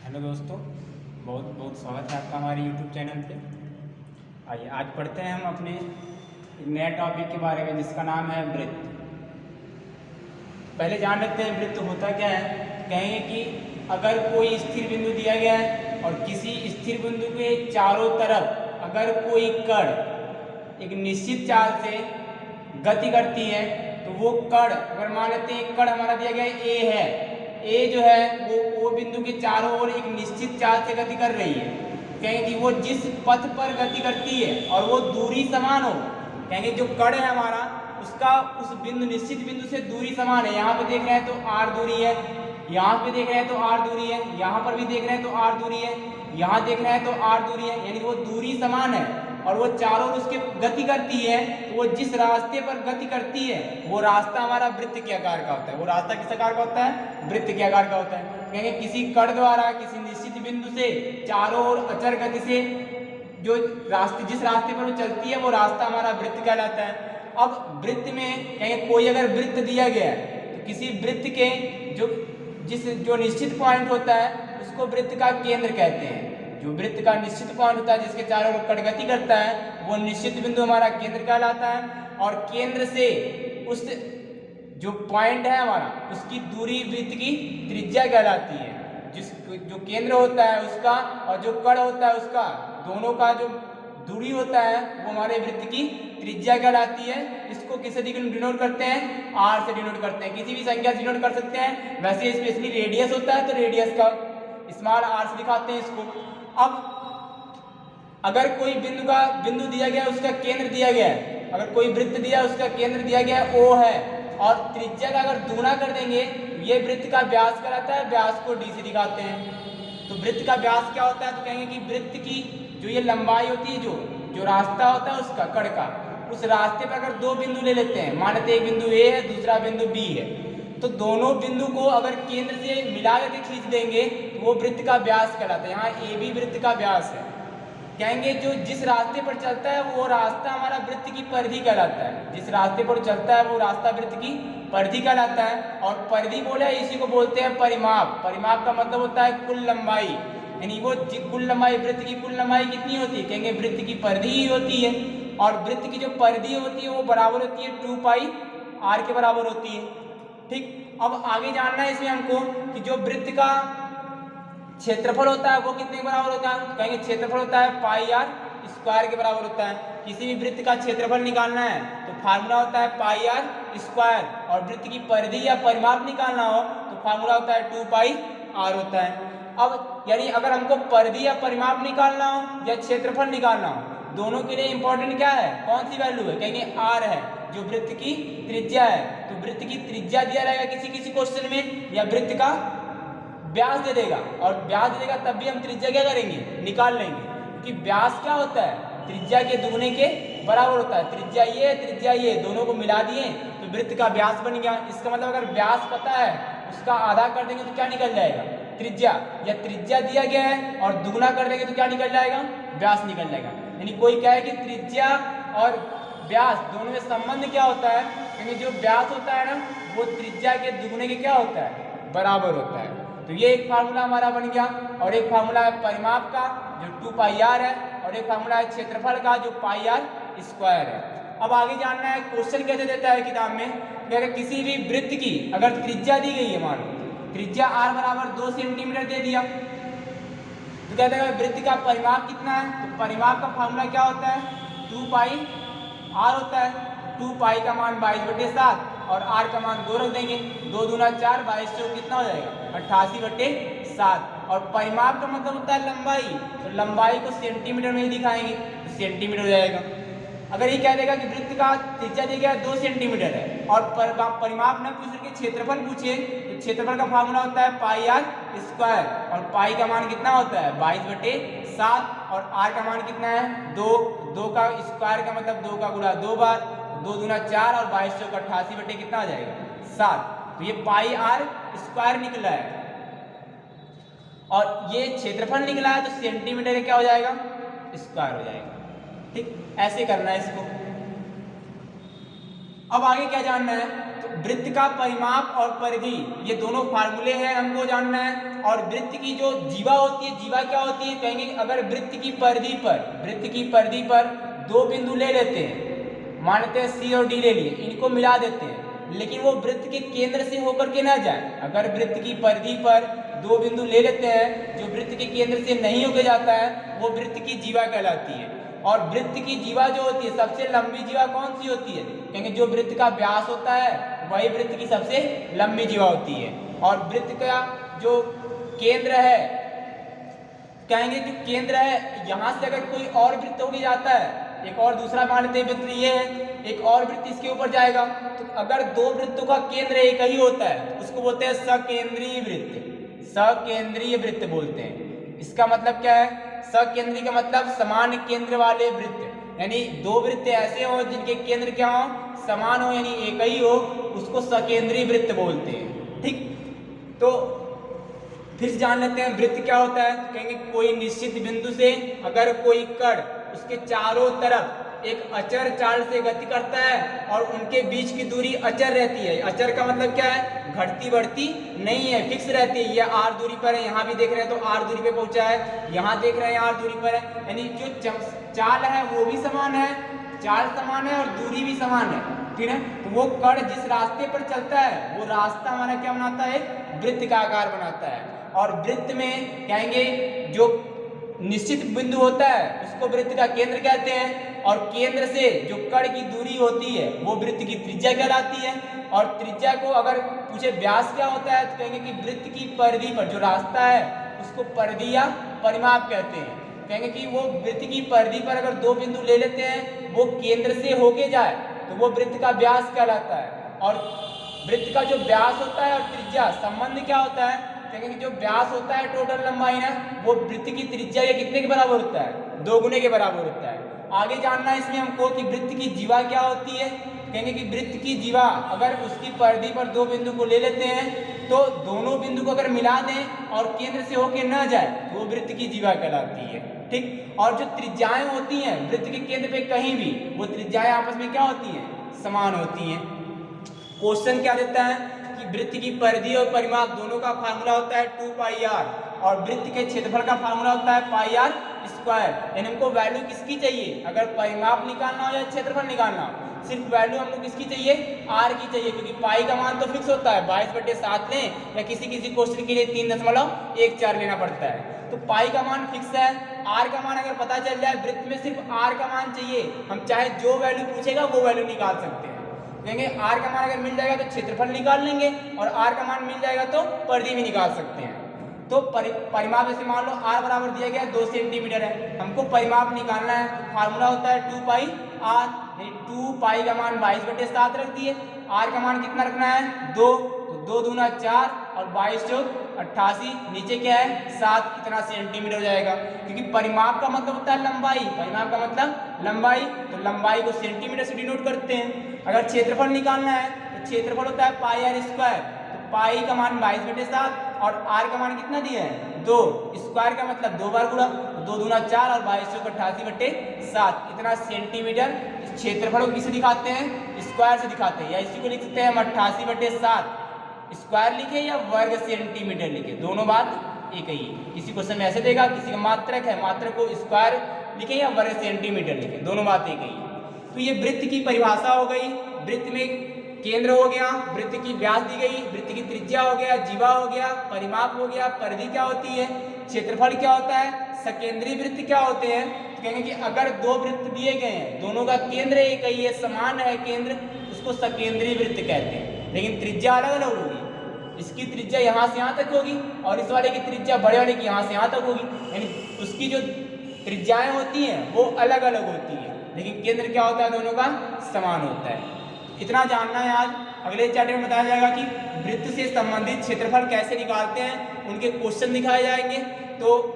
Hello दोस्तों, बहुत बहुत स्वागत है आपका हमारे यूट्यूब चैनल पे। आइए आज पढ़ते हैं हम अपने एक नए टॉपिक के बारे में जिसका नाम है वृत्त। पहले जान लेते हैं वृत्त होता क्या है। कहेंगे कि अगर कोई स्थिर बिंदु दिया गया है और किसी स्थिर बिंदु के चारों तरफ अगर कोई कण एक निश्चित चाल से गति करती है तो वो कण, अगर मान लेते हैं कण हमारा दिया गया है ए है, ए जो है वो बिंदु के चारों ओर एक निश्चित चाल से गति कर रही है। कहेंगे कि वो जिस पथ पर गति करती है और वो दूरी समान हो, कहेंगे जो कण है हमारा उसका उस बिंदु निश्चित बिंदु से दूरी समान है। यहाँ पे देख रहे हैं तो आर दूरी है, यहाँ पे देख रहे हैं तो आर दूरी है, यहाँ पर भी देख रहे हैं तो आर दूरी है, यहाँ देख रहे हैं तो आर दूरी है, यानी वो दूरी समान है और वो चारों ओर उसके गति करती है। तो वो जिस रास्ते पर गति करती है वो रास्ता हमारा वृत्त के आकार का होता है। वो रास्ता किस आकार का होता है? वृत्त के आकार का होता है। कहेंगे किसी कण द्वारा किसी निश्चित बिंदु से चारों ओर अचर गति से जो रास्ते जिस रास्ते पर वो चलती है वो रास्ता हमारा वृत्त कहलाता है। अब वृत्त में कहेंगे कोई अगर वृत्त दिया गया है तो किसी वृत्त के जो निश्चित पॉइंट होता है उसको वृत्त का केंद्र कहते हैं। जो वृत्त का निश्चित पॉइंट होता है जिसके चारों ओर कण गति करता है वो निश्चित बिंदु हमारा केंद्र कहलाता है। और केंद्र से उस जो पॉइंट है हमारा उसकी दूरी वृत्त की त्रिज्या कहलाती है। जो केंद्र होता है उसका और जो कण होता है उसका दोनों का जो दूरी होता है वो हमारे वृत्त की त्रिज्या कहलाती है। इसको किससे डिनोट करते हैं? आर से डिनोट करते हैं। किसी भी संख्या से डिनोट कर सकते हैं। वैसे स्पेशली रेडियस होता है तो रेडियस का स्मॉल आर से दिखाते हैं इसको। अब अगर कोई बिंदु दिया गया है उसका केंद्र दिया गया है, अगर कोई वृत्त दिया उसका केंद्र दिया गया है O है और त्रिज्या का अगर दुगुना कर देंगे ये वृत्त का व्यास कहलाता है। व्यास को D से दिखाते हैं। तो वृत्त का व्यास क्या होता है? तो कहेंगे कि वृत्त की जो ये लंबाई होती है, जो रास्ता होता है उसका कण का, उस रास्ते पर अगर दो बिंदु ले लेते हैं, मान लेते एक बिंदु A है दूसरा बिंदु B है, तो दोनों बिंदु को अगर केंद्र से मिला करके खींच देंगे तो वो वृत्त का व्यास कहलाता है। यहाँ AB वृत्त का व्यास है। कहेंगे जो जिस रास्ते पर चलता है वो रास्ता हमारा वृत्त की परिधि कहलाता है। जिस रास्ते पर चलता है वो रास्ता वृत्त की परिधि कहलाता है। और परिधि बोले इसी को बोलते हैं परिमाप। परिमाप का मतलब होता है कुल लंबाई, यानी वो कुल लंबाई, वृत्त की कुल लंबाई कितनी होती है? कहेंगे वृत्त की परिधि ही होती है। और वृत्त की जो परिधि होती है वो बराबर होती है 2 पाई r के बराबर होती है। ठीक, अब आगे जानना है इसमें हमको कि जो वृत्त का क्षेत्रफल होता है वो कितने के बराबर होता है? कहेंगे क्षेत्रफल होता है पाई r स्क्वायर के बराबर होता है। किसी भी वृत्त का क्षेत्रफल निकालना है तो फार्मूला होता है पाई r स्क्वायर, और वृत्त की परिधि या परिमाप निकालना हो तो फार्मूला होता है 2 पाई r होता है। अब यानी अगर हमको परिधि या परिमाप निकालना हो या क्षेत्रफल निकालना हो, दोनों के लिए इंपॉर्टेंट क्या है? कौन सी वैल्यू है? कहेंगे r है जो वृत्त की त्रिज्या है। तो वृत्त की त्रिज्या दिया रहेगा किसी क्वेश्चन में, या वृत्त का व्यास दे देगा, और व्यास दे देगा तब भी हम त्रिज्या क्या करेंगे? निकाल लेंगे। क्योंकि व्यास क्या होता है? त्रिज्या के दुगने के बराबर होता है। त्रिज्या ये दोनों को मिला दिए तो वृत्त का व्यास बन गया। इसका मतलब अगर व्यास पता है उसका आधा कर देंगे तो क्या निकल जाएगा? त्रिज्या। या त्रिज्या दिया गया है और दुगना कर देंगे तो क्या निकल जाएगा? व्यास निकल जाएगा। यानी कोई कहे कि त्रिज्या और व्यास दोनों में संबंध क्या होता है? क्योंकि जो व्यास होता है ना वो त्रिज्या के दुगने के क्या होता है? बराबर होता है। तो ये एक फार्मूला हमारा बन गया। और एक फार्मूला है परिमाप का जो 2 पाई r है, और एक फार्मूला है क्षेत्रफल का जो पाई r स्क्वायर है। अब आगे जानना है क्वेश्चन कैसे देता है किताब में कि अगर किसी भी वृत्त की अगर त्रिज्या दी गई है, मान लो त्रिज्या r बराबर 2 सेंटीमीटर दे दिया, तो कहते हैं वृत्त का परिमाप कितना है? तो परिमाप का फार्मूला क्या होता है? 2 पाई r होता है। 2 पाई का मान 22/7 और r का मान 2 रख देंगे। 2 दूना 4, 22 चौक कितना हो जाएगा? 88/7। और परिमाप का मतलब होता है लंबाई, तो लंबाई को सेंटीमीटर में ही दिखाएंगे तो सेंटीमीटर हो जाएगा। अगर ये कह देगा कि वृत्त का त्रिज्या दिया गया 2 सेंटीमीटर है और परिमाप न पूछ करके क्षेत्रफल पूछे तो क्षेत्रफल का फार्मूला होता है पाई r स्क्वायर, और पाई का मान कितना होता है? 22/7, और r का मान कितना है? 2 का स्क्वायर का मतलब 2 का गुणा 2 बार, 2 दूना 4 और 22 चौक 88 कितना हो जाएगा? 7। तो ये पाई r स्क्वायर निकला है और ये क्षेत्रफल निकला है तो सेंटीमीटर क्या हो जाएगा? स्क्वायर हो जाएगा। ठीक, ऐसे करना है इसको। अब आगे क्या जानना है? तो वृत्त का परिमाप और परिधि ये दोनों फार्मूले हैं हमको जानना है। और वृत्त की जो जीवा होती है, जीवा क्या होती है, कहेंगे अगर वृत्त की परिधि पर दो बिंदु ले लेते हैं, मानते हैं सी और डी ले लिए, इनको मिला देते हैं, लेकिन वो वृत्त के केंद्र से होकर के ना जाए। अगर वृत्त की परिधि पर दो बिंदु ले लेते हैं जो वृत्त के केंद्र से नहीं होकर जाता है, वो वृत्त की जीवा कहलाती है। और वृत्त की जीवा जो होती है, सबसे लंबी जीवा कौन सी होती है, कहेंगे जो वृत्त का व्यास होता है वही वृत्त की सबसे लंबी जीवा होती है। और वृत्त का जो केंद्र है, कहेंगे जो केंद्र है, यहाँ से अगर कोई और वृत्त होके जाता है, एक और दूसरा मान लेते हैं वृत्त ये है, एक और वृत्त इसके ऊपर जाएगा, तो अगर दो वृत्तों का केंद्र एक ही होता है उसको बोलते हैं सकेंद्रीय वृत्त, सकेंद्रीय वृत्त बोलते हैं। इसका मतलब क्या है, सकेंद्रीय का मतलब समान केंद्र वाले वृत्त, यानी दो वृत्त ऐसे हो जिनके केंद्र क्या हो, समान हो, यानी एक ही हो, उसको सकेंद्रीय वृत्त बोलते हैं। ठीक, तो फिर जान लेते हैं वृत्त क्या होता है। कहेंगे कोई निश्चित बिंदु से अगर कोई कण उसके चारों तरफ एक अचर चाल से गति करता है और उनके बीच की दूरी अचर रहती है। अचर का मतलब क्या है, घटती बढ़ती नहीं है, फिक्स रहती है। यह r दूरी पर है, यहाँ भी देख रहे हैं तो r दूरी पे पहुंचा है, यहाँ देख रहे हैं r दूरी पर है, यानी जो चाल है वो भी समान है, चाल समान है और दूरी भी समान है। ठीक है, तो वो कण जिस रास्ते पर चलता है वो रास्ता हमारा क्या बनाता है, वृत्त का आकार बनाता है। और वृत्त में कहेंगे जो निश्चित बिंदु होता है उसको वृत्त का केंद्र कहते हैं, और केंद्र से जो कण की दूरी होती है वो वृत्त की त्रिज्या कहलाती है। और त्रिज्या को अगर पूछे व्यास क्या होता है तो कहेंगे कि वृत्त की परिधि पर जो रास्ता है उसको परिधि या परिमाप कहते हैं। कहेंगे कि वो वृत्त की परिधि पर अगर दो बिंदु ले लेते हैं, वो केंद्र से होके जाए तो वो वृत्त का व्यास कहलाता है। और वृत्त का जो व्यास होता है और त्रिज्या संबंध क्या होता है, कहेंगे कि जो व्यास होता है टोटल लंबाई है वो वृत्त की त्रिज्या के कितने के बराबर होता है, 2 गुने के बराबर होता है। आगे जानना है इसमें हमको कि वृत्त की जीवा क्या होती है। कहेंगे कि वृत्त की जीवा अगर उसकी परिधि पर दो बिंदु को ले लेते हैं तो दोनों बिंदु को अगर मिला दें और केंद्र से होके न जाए तो वो वृत्त की जीवा कहलाती है। ठीक, और जो त्रिज्याएं होती हैं वृत्त के केंद्र पे कहीं भी, वो त्रिज्याएं आपस में क्या होती हैं, समान होती हैं। क्वेश्चन क्या देता है कि वृत्त की परिधि और परिमाप दोनों का फार्मूला होता है 2πr और वृत्त के क्षेत्रफल का फार्मूला होता है πr स्क्वायर। यानी हमको वैल्यू किसकी चाहिए, अगर परिमाप निकालना हो या क्षेत्रफल निकालना हो, सिर्फ वैल्यू हमको किसकी चाहिए, r की चाहिए, क्योंकि पाई का मान तो फिक्स होता है 22/7 लें या किसी क्वेश्चन के लिए 3.14 लेना पड़ता है, तो पाई का मान फिक्स है। r का मान अगर पता चल जाए, वृत्त में सिर्फ r का मान चाहिए, हम चाहे जो वैल्यू पूछेगा वो वैल्यू निकाल सकते हैं। कहेंगे r का मान अगर मिल जाएगा तो क्षेत्रफल निकाल लेंगे और r का मान मिल जाएगा तो परिधि भी निकाल सकते हैं। तो परिमाप जैसे मान लो r बराबर दिया गया 2 सेंटीमीटर है, हमको परिमाप निकालना है, फार्मूला होता है 2πr, 2π का मान 22/7 रख दिए, r का मान कितना रखना है 2, तो 2 दूना 4 और 22 चौक 88, नीचे क्या है 7, इतना सेंटीमीटर हो जाएगा। क्योंकि परिमाप का मतलब होता है लंबाई, परिमाप का मतलब लंबाई, तो लंबाई को सेंटीमीटर से डिनोट करते हैं। अगर क्षेत्रफल निकालना है तो क्षेत्रफल होता है πr स्क्वायर, तो पाई का मान 22/7 और r का मान कितना दिया है 2, स्क्वायर का मतलब 2 बार गुणा, 2 दूना 4 और 22 चौक 88/7, इतना सेंटीमीटर। इस क्षेत्रफल को किसे दिखाते हैं, स्क्वायर से दिखाते हैं, या इसी को लिख सकते हैं हम 88/7 स्क्वायर लिखे या वर्ग सेंटीमीटर लिखे, दोनों बात एक ही। किसी क्वेश्चन में ऐसे देगा, किसी का मात्रक है, मात्रक को स्क्वायर लिखे या वर्ग सेंटीमीटर लिखे, दोनों बात एक ही। तो ये वृत्त की परिभाषा हो गई, वृत्त में केंद्र हो गया, वृत्त की व्यास दी गई, वृत्त की त्रिज्या हो गया, जीवा हो गया, परिमाप हो गया, परिधि क्या होती है, क्षेत्रफल क्या होता है, सकेंद्रीय वृत्त क्या होते हैं। तो कहेंगे कि अगर दो वृत्त दिए गए हैं, दोनों का केंद्र एक ही है, समान है केंद्र, उसको सकेंद्रीय वृत्त कहते हैं, लेकिन त्रिज्या अलग अलग होगी। इसकी त्रिज्या यहाँ से यहाँ तक होगी और इस वाले की त्रिज्या बड़े वाले की यहाँ से यहाँ तक होगी, यानी उसकी जो त्रिज्याएं होती हैं वो अलग अलग होती है, लेकिन केंद्र क्या होता है, दोनों का समान होता है। इतना जानना है आज। अगले चैप्टर में बताया जाएगा कि वृत्त से संबंधित क्षेत्रफल कैसे निकालते हैं, उनके क्वेश्चन दिखाए जाएंगे। तो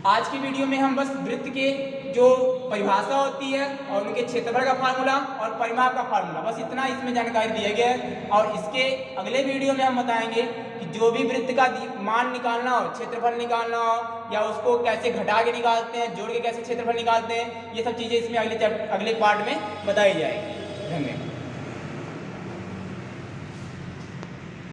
आज की वीडियो में हम बस वृत्त के जो परिभाषा होती है और उनके क्षेत्रफल का फार्मूला और परिमाप का फार्मूला, बस इतना इसमें जानकारी दिया गया है। और इसके अगले वीडियो में हम बताएंगे कि जो भी वृत्त का मान निकालना हो, क्षेत्रफल निकालना हो, या उसको कैसे घटा के निकालते हैं, जोड़ के कैसे क्षेत्रफल निकालते हैं, ये सब चीज़ें इसमें अगले पार्ट में बताई जाएगी। धन्यवाद।